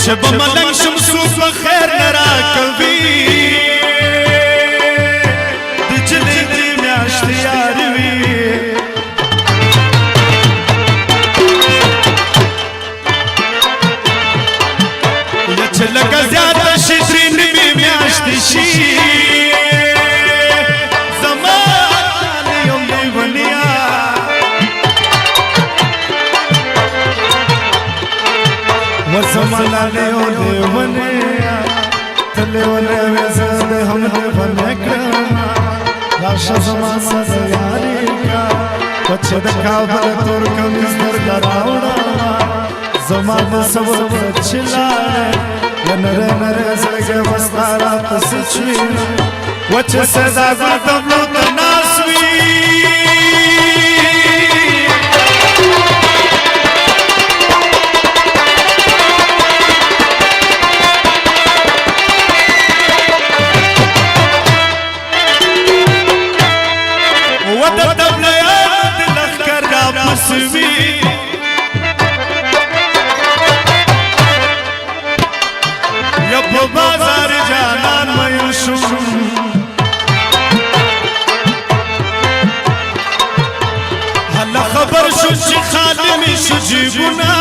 وچه بملنگ شمسوس بخیر نرا کوي دجلی دی میاشت یاروي یچه لگا زیاد شی درین بی میاشت شی زمان یوم دیونیا وزمان لیو دیونیا تلیونه وزد هم دیونکرما راشا زمان سزیاری کا وچه دکابر ترکم ازدر دراوڑا زمان سور چلائے یا نرے نرے زرگے وستارات سچوی وچه سزا زدبلو تناسوی یا په بازار جانان مې شو هله خبر شو چې خالی مې شو جیبونه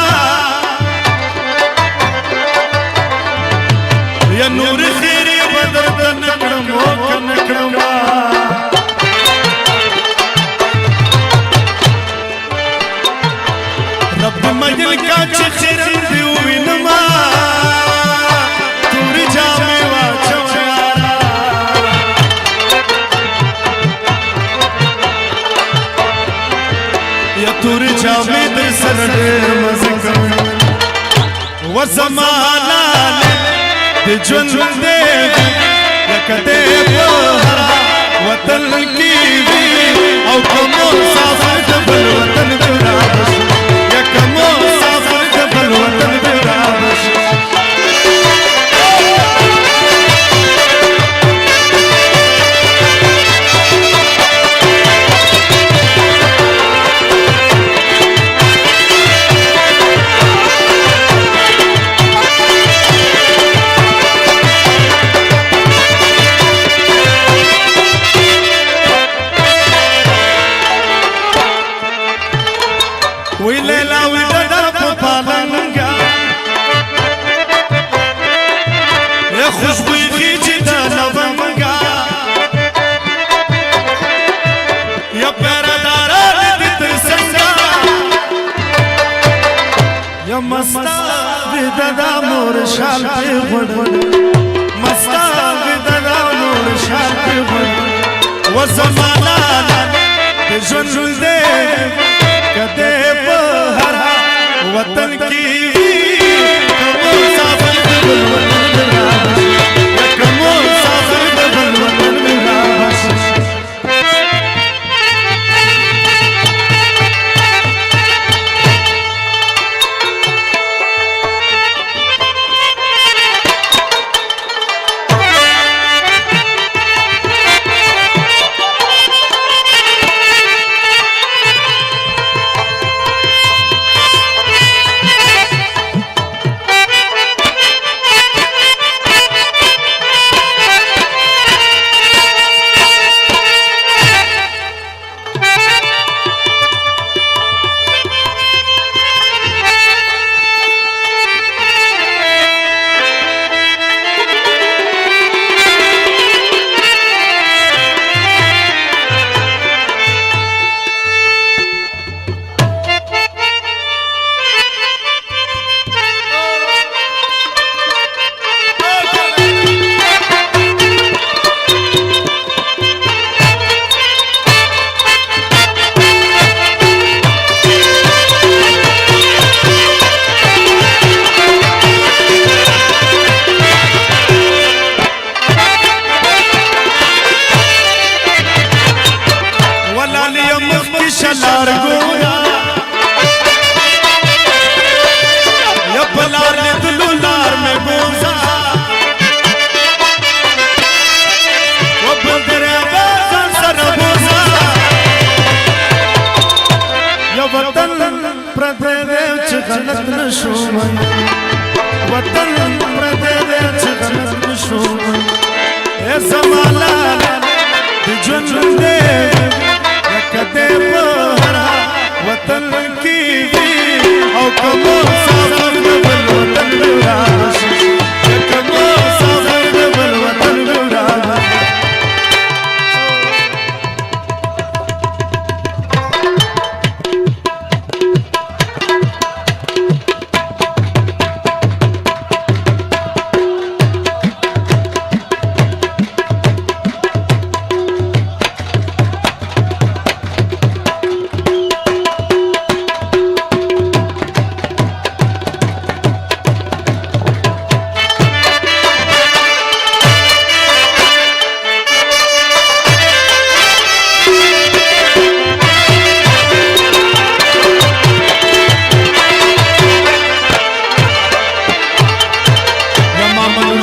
یا نور خیر بدر ته نکړم او که نکړم رب مجل کا چې خیر دی وینما توري جامې واچو یارا یا توري جامې در سره ډېر مزه کوم و زمانه د ژوند دې لکه دې په هر وطن کې وي او کوم مسافر د بل وطن ته راځي كمو سافر قبل وطن برابش وی لیلا وی دادا پالنگا یا خوشبوی خیچی دا لونگا یا پیرداران دی ترسنگا یا مستا وی دادا مور شال پی غد مستا وی دادا مور شال پی غد و زمانا دی جن دے کدے بہر وطن کی کمو سافر دبل وطن برابش یا کمو سافر دبل وطن برابش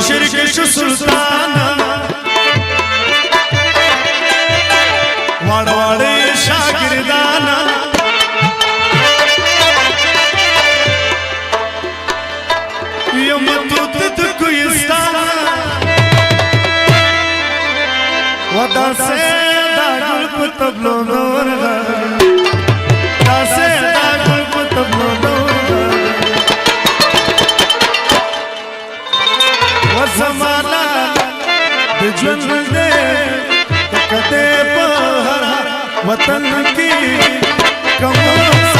شرک شو سلطان واڑ شاگردانا یم توت کویستانا ودا سے دا گل پتبلو نور دا سے دا گل پتبلو نور وزمانا د ژوند دې کده په هر وطن کې کوم